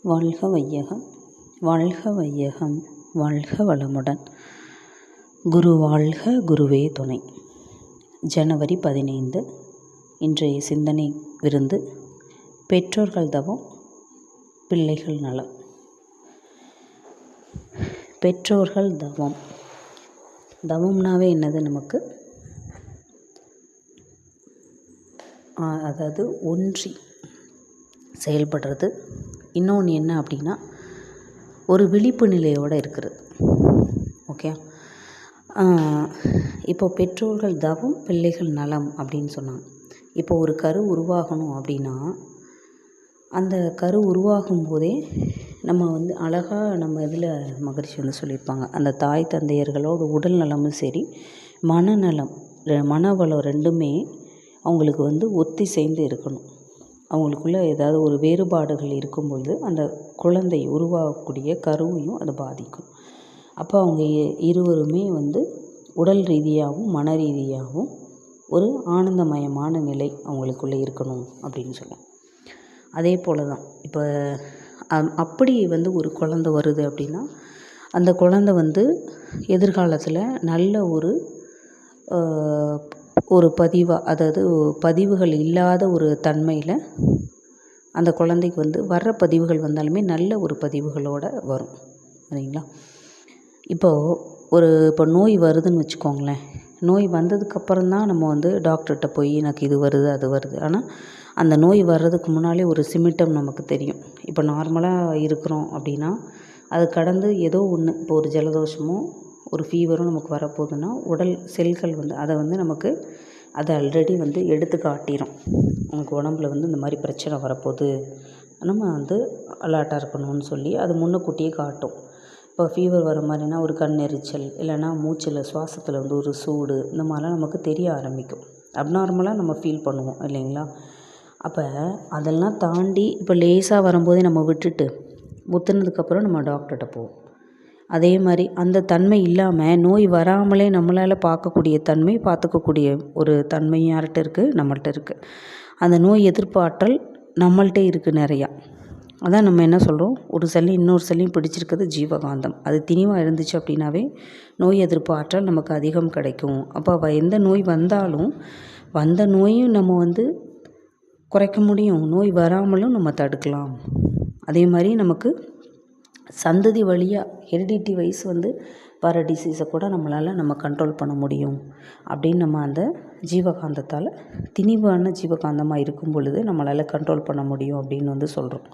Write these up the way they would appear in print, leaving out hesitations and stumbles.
வாழ்க வையகம், வாழ்க வையகம், வாழ்க வளமுடன். குரு வாழ்க, குருவே துணை. ஜனவரி 15. இன்றைய சிந்தனை விருந்து: பெற்றோர்கள் தவம், பிள்ளைகள் நலம். பெற்றோர்கள் தவம். தவம்னாவே என்னது நமக்கு? அதாவது ஒன்றி செயல்படுறது. இன்னொன்று என்ன அப்படின்னா, ஒரு விழிப்பு நிலையோடு இருக்கிறது. ஓகே. இப்போ பெற்றோர்கள் தவம், பிள்ளைகள் நலம் அப்படின்னு சொன்னாங்க. இப்போ ஒரு கரு உருவாகணும் அப்படின்னா, அந்த கரு உருவாகும் போதே நம்ம அழகாக நம்ம இதில் மகரிஷி சொல்லியிருப்பாங்க, அந்த தாய் தந்தையர்களோட உடல் நலமும் சரி, மனநலம், மனவளம் ரெண்டுமே அவங்களுக்கு ஒத்திசைந்து இருக்கணும். அவங்களுக்குள்ள ஏதாவது ஒரு வேறுபாடுகள் இருக்கும்பொழுது அந்த குழந்தை உருவாகக்கூடிய கருவையும் அது பாதிக்கும். அப்போ அவங்க இருவருமே உடல் ரீதியாகவும் மன ரீதியாகவும் ஒரு ஆனந்தமயமான நிலை அவங்களுக்குள்ளே இருக்கணும் அப்படின்னு சொல்லுவோம். அதே போல் தான் இப்போ அப்படி ஒரு குழந்தை வருது அப்படின்னா, அந்த குழந்தை எதிர்காலத்தில் நல்ல ஒரு பதிவாக, அதாவது பதிவுகள் இல்லாத ஒரு தன்மையில் அந்த குழந்தைக்கு வர்ற பதிவுகள் வந்தாலுமே நல்ல ஒரு பதிவுகளோடு வரும். சரிங்களா? இப்போ நோய் வருதுன்னு வச்சுக்கோங்களேன். நோய் வந்ததுக்கப்புறம் தான் நம்ம டாக்டர்கிட்ட போய் எனக்கு இது வருது அது வருது. ஆனால் அந்த நோய் வர்றதுக்கு முன்னாலே ஒரு சிம்டம் நமக்கு தெரியும். இப்போ நார்மலாக இருக்கிறோம் அப்படின்னா, அது கடந்து ஏதோ ஒன்று, இப்போ ஒரு ஜலதோஷமோ ஒரு ஃபீவரும் நமக்கு வரப்போகுதுன்னா, உடல் செல்கள் அதை நமக்கு அதை ஆல்ரெடி எடுத்து காட்டிடும். நமக்கு உடம்புல இந்த மாதிரி பிரச்சனை வரப்போகுது, நம்ம அலர்ட்டாக இருக்கணும்னு சொல்லி அது முன்னக்கூட்டியே காட்டும். இப்போ ஃபீவர் வர மாதிரினா ஒரு கண் எரிச்சல், இல்லைன்னா மூச்சில் சுவாசத்தில் ஒரு சூடு, இந்த மாதிரிலாம் நமக்கு தெரிய ஆரம்பிக்கும். அப்நார்மலாக நம்ம ஃபீல் பண்ணுவோம் இல்லைங்களா? அப்போ அதெல்லாம் தாண்டி இப்போ லேசாக வரும்போதே நம்ம விட்டுட்டு முத்துனதுக்கப்புறம் நம்ம டாக்டர்கிட்ட போவோம். அதே மாதிரி அந்த தன்மை இல்லாமல் நோய் வராமலே நம்மளால் பார்க்கக்கூடிய தன்மை, பார்த்துக்கக்கூடிய ஒரு தன்மை யார்கிட்ட இருக்குது? நம்மள்கிட்ட இருக்குது. அந்த நோய் எதிர்ப்பாற்றல் நம்மள்கிட்ட இருக்குது நிறையா. அதான் நம்ம என்ன சொல்கிறோம், ஒரு செல்லி இன்னொரு செல்லையும் பிடிச்சிருக்கிறது ஜீவகாந்தம். அது திணிவாக இருந்துச்சு அப்படின்னாவே நோய் எதிர்ப்பு ஆற்றல் நமக்கு அதிகம் கிடைக்கும். அப்போ எந்த நோய் வந்தாலும் வந்த நோயும் நம்ம குறைக்க முடியும், நோய் வராமலும் நம்ம தடுக்கலாம். அதே மாதிரி நமக்கு சந்ததி வழியாக ஹெரிடிட்டி வைஸ் வர டிசீஸை கூட நம்ம கண்ட்ரோல் பண்ண முடியும் அப்படின்னு நம்ம அந்த ஜீவகாந்தத்தால், திணிவான ஜீவகாந்தமாக இருக்கும் பொழுது நம்மளால் கண்ட்ரோல் பண்ண முடியும் அப்படின்னு சொல்கிறோம்.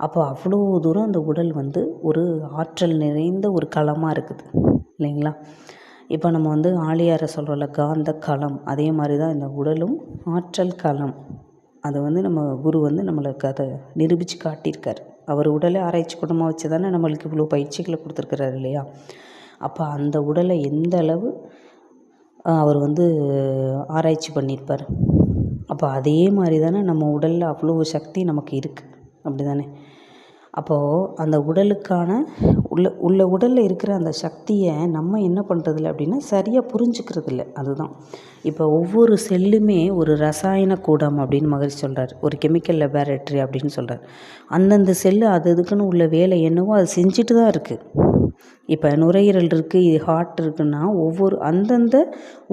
அப்போ அவ்வளோ தூரம் அந்த உடல் ஒரு ஆற்றல் நிறைந்த ஒரு களமாக இருக்குது இல்லைங்களா? இப்போ நம்ம ஆழியாரை சொல்கிறோம்ல, காந்த களம். அதே மாதிரி தான் இந்த உடலும் ஆற்றல் களம். அதை நம்ம குரு நம்மளுக்கு அதை நிரூபித்து காட்டியிருக்கார். அவர் உடலை ஆராய்ச்சி கூடமாக வச்சு தானே நம்மளுக்கு இவ்வளோ பயிற்சிகளை கொடுத்துருக்குறாரு இல்லையா? அப்போ அந்த உடலை எந்த அளவு அவர் ஆராய்ச்சி பண்ணியிருப்பார். அப்போ அதே மாதிரி தானே நம்ம உடலில் அவ்வளோ சக்தி நமக்கு இருக்குது, அப்படி தானே? அப்போது அந்த உடலுக்கான உடலில் இருக்கிற அந்த சக்தியை நம்ம என்ன பண்ணுறதில்ல அப்படின்னா, சரியாக புரிஞ்சுக்கிறதில்ல. அதுதான் இப்போ ஒவ்வொரு செல்லுமே ஒரு ரசாயன கூடம் அப்படின்னு மகரிஷி சொல்கிறார், ஒரு கெமிக்கல் லெபார்ட்ரி அப்படின்னு சொல்கிறார். அந்தந்த செல்லு அதுக்குன்னு உள்ள வேலை என்னவோ அது செஞ்சுட்டு தான் இருக்குது. இப்போ நுரையீரல் இருக்குது, ஹார்ட் இருக்குன்னா ஒவ்வொரு அந்தந்த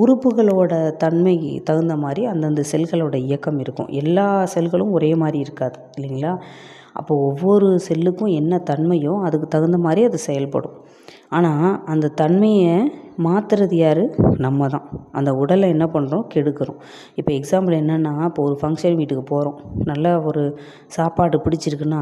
உறுப்புகளோட தன்மை தகுந்த மாதிரி அந்தந்த செல்களோட இயக்கம் இருக்கும். எல்லா செல்களும் ஒரே மாதிரி இருக்காது இல்லைங்களா? அப்போது ஒவ்வொரு செல்லுக்கும் என்ன தன்மையோ அதுக்கு தகுந்த மாதிரி அது செயல்படும். ஆனால் அந்த தன்மையை மாற்றுறது யார்? நம்ம தான். அந்த உடலை என்ன பண்ணுறோம்? கெடுக்கிறோம். இப்போ எக்ஸாம்பிள் என்னென்னா, இப்போ ஒரு ஃபங்க்ஷன் வீட்டுக்கு போகிறோம், நல்லா ஒரு சாப்பாடு பிடிச்சிருக்குன்னா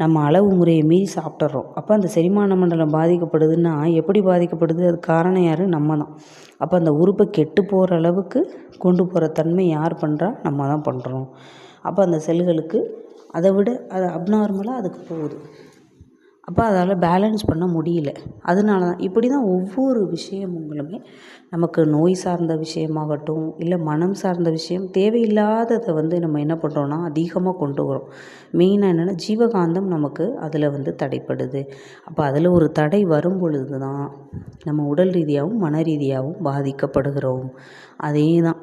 நம்ம அளவு முறையை மீறி சாப்பிட்றோம். அப்போ அந்த செரிமான மண்டலம் பாதிக்கப்படுதுன்னா எப்படி பாதிக்கப்படுது? அது காரணம் யார்? நம்ம தான். அப்போ அந்த உறுப்பை கெட்டு போகிற அளவுக்கு கொண்டு போகிற தன்மை யார் பண்ணுறா? நம்ம தான் பண்ணுறோம். அப்போ அந்த செல்களுக்கு அதை விட அது அப்நார்மலாக அதுக்கு போகுது. அப்போ அதால் பேலன்ஸ் பண்ண முடியல. அதனால தான் இப்படி தான் ஒவ்வொரு விஷயங்களுமே நமக்கு நோய் சார்ந்த விஷயமாகட்டும், இல்லை மனம் சார்ந்த விஷயம், தேவையில்லாததை நம்ம என்ன பண்ணுறோன்னா அதிகமாக கொண்டு வரோம். மெயினாக என்னென்னா, ஜீவகாந்தம் நமக்கு அதில் தடைப்படுது. அப்போ அதில் ஒரு தடை வரும் பொழுது தான் நம்ம உடல் ரீதியாகவும் மன ரீதியாகவும் பாதிக்கப்படுகிறோம். அதே தான்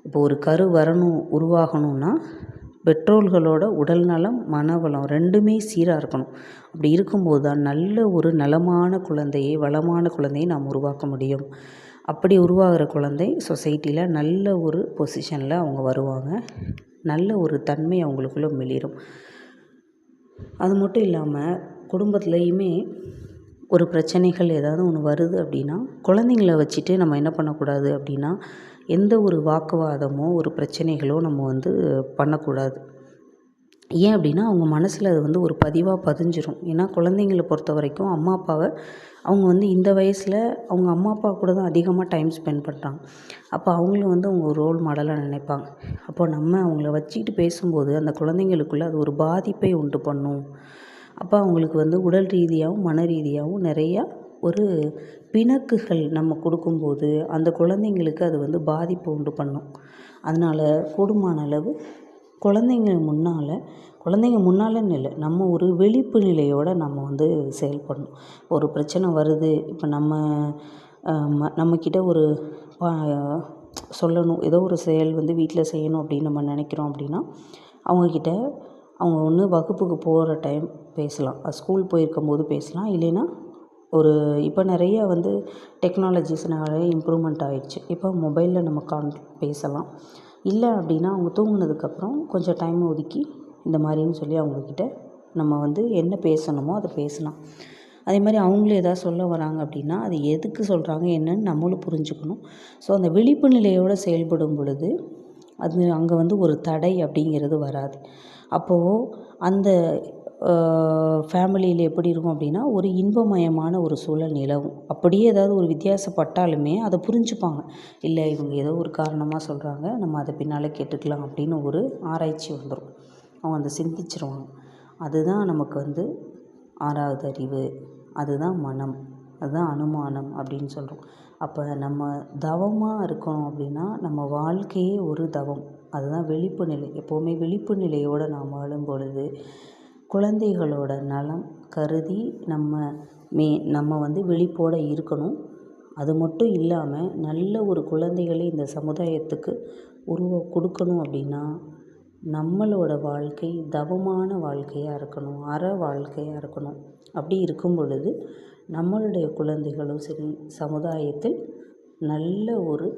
இப்போ ஒரு கரு உருவாகணும்னா பெற்றோர்களோட உடல் நலம் மனவளம் ரெண்டுமே சீராக இருக்கணும். அப்படி இருக்கும்போது தான் நல்ல ஒரு நலமான குழந்தையை வளமான குழந்தையை நாம் உருவாக்க முடியும். அப்படி உருவாகிற குழந்தை சொசைட்டியில் நல்ல ஒரு பொசிஷனில் அவங்க வருவாங்க. நல்ல ஒரு தன்மை அவங்களுக்குள்ளே மிளிரும். அது மட்டும் இல்லாமல் குடும்பத்துலேயுமே ஒரு பிரச்சனைகள் ஏதாவது ஒன்று வருது அப்படின்னா குழந்தைங்கள வச்சுட்டு நம்ம என்ன பண்ணக்கூடாது அப்படின்னா எந்த ஒரு வாக்குவாதமோ ஒரு பிரச்சனைகளோ நம்ம பண்ணக்கூடாது. ஏன் அப்படின்னா அவங்க மனசில் அது ஒரு பதிவாக பதிஞ்சிரும். ஏன்னா குழந்தைங்கள பொறுத்த வரைக்கும் அம்மா அப்பாவை அவங்க இந்த வயசில் அவங்க அம்மா அப்பா கூட தான் அதிகமாக டைம் ஸ்பெண்ட் பண்ணுறாங்க. அப்போ அவங்களும் அவங்க ஒரு ரோல் மாடலாக நினைப்பாங்க. அப்போ நம்ம அவங்கள வச்சுக்கிட்டு பேசும்போது அந்த குழந்தைங்களுக்குள்ளே அது ஒரு பாதிப்பை உண்டு பண்ணும். அப்போ அவங்களுக்கு உடல் ரீதியாகவும் மன ரீதியாகவும் நிறையா ஒரு பிணக்குகள் நம்ம கொடுக்கும்போது அந்த குழந்தைங்களுக்கு அது பாதிப்பு உண்டு பண்ணும். அதனால் கூடுமான அளவு குழந்தைங்க முன்னாலன்னு இல்லை, நம்ம ஒரு விழிப்பு நிலையோடு நம்ம செயல்படணும். ஒரு பிரச்சனை வருது, இப்போ நம்மக்கிட்ட ஒரு சொல்லணும், ஏதோ ஒரு செயல் வீட்டில் செய்யணும் அப்படின்னு நம்ம நினைக்கிறோம் அப்படின்னா அவங்கக்கிட்ட அவங்க ஒன்று வகுப்புக்கு போகிற டைம் பேசலாம், ஸ்கூல் போயிருக்கும்போது பேசலாம். இல்லைன்னா இப்போ நிறைய டெக்னாலஜிஸ் நிறைய இம்ப்ரூவ்மெண்ட் ஆகிடுச்சு. இப்போ மொபைலில் நம்ம பேசலாம். இல்லை அப்படின்னா அவங்க தூங்குனதுக்கப்புறம் கொஞ்சம் டைம் ஒதுக்கி இந்த மாதிரின்னு சொல்லி அவங்கக்கிட்ட நம்ம என்ன பேசணுமோ அதை பேசலாம். அதே மாதிரி அவங்களும் எதாவது சொல்ல வராங்க அப்படின்னா அது எதுக்கு சொல்கிறாங்க என்னன்னு நம்மளும் புரிஞ்சுக்கணும். ஸோ அந்த விழிப்பு நிலையோடு செயல்படும் பொழுது அது அங்கே ஒரு தடை அப்படிங்கிறது வராது. அப்போது அந்த ஃபேமிலியில் எப்படி இருக்கும் அப்படின்னா ஒரு இன்பமயமான ஒரு சூழல் நிலவும். அப்படியே ஏதாவது ஒரு வித்தியாசப்பட்டாலுமே அதை புரிஞ்சுப்பாங்க. இல்லை இவங்க ஏதோ ஒரு காரணமாக சொல்கிறாங்க, நம்ம அதை பின்னால் கேட்டுக்கலாம் அப்படின்னு ஒரு ஆராய்ச்சி வந்துடும். அவங்க சிந்திச்சிருவாங்க. அதுதான் நமக்கு 6வது அறிவு, அதுதான் மனம், அதுதான் அனுமானம் அப்படின்னு சொல்கிறோம். அப்போ நம்ம தவமாக இருக்கணும் அப்படின்னா நம்ம வாழ்க்கையே ஒரு தவம். அதுதான் விழிப்பு நிலை. எப்போவுமே விழிப்பு நிலையோடு நாம் வாழும் பொழுது குழந்தைகளோட நலம் கருதி நம்ம விழிப்போடு இருக்கணும். அது மட்டும் இல்லாமல் நல்ல ஒரு குழந்தைகளை இந்த சமுதாயத்துக்கு கொடுக்கணும் அப்படின்னா நம்மளோட வாழ்க்கை தவமான வாழ்க்கையாக இருக்கணும், வாழ்க்கையாக இருக்கணும். அப்படி இருக்கும் பொழுது நம்மளுடைய குழந்தைகளும் சரி சமுதாயத்தில் நல்ல ஒரு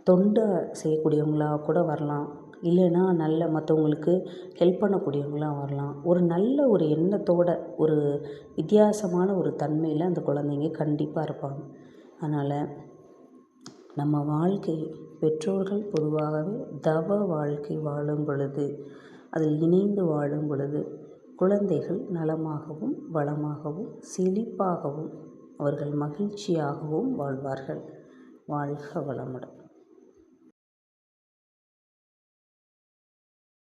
தொண்டு செய்யக்கூடியவங்களாக கூட வரலாம். இல்லைன்னா நல்ல மற்றவங்களுக்கு ஹெல்ப் பண்ணக்கூடியவங்களாக வரலாம். ஒரு நல்ல ஒரு எண்ணத்தோட ஒரு வித்தியாசமான ஒரு தன்மையில் அந்த குழந்தைங்க கண்டிப்பாக இருப்பாங்க. அதனால் நம்ம வாழ்க்கை பெற்றோர்கள் பொதுவாகவே தவ வாழ்க்கை வாழும் பொழுது அதில் இணைந்து வாழும் பொழுது குழந்தைகள் நலமாகவும் வளமாகவும் செழிப்பாகவும் அவர்கள் மகிழ்ச்சியாகவும் வாழ்வார்கள். வாழ்க வளமுடன்.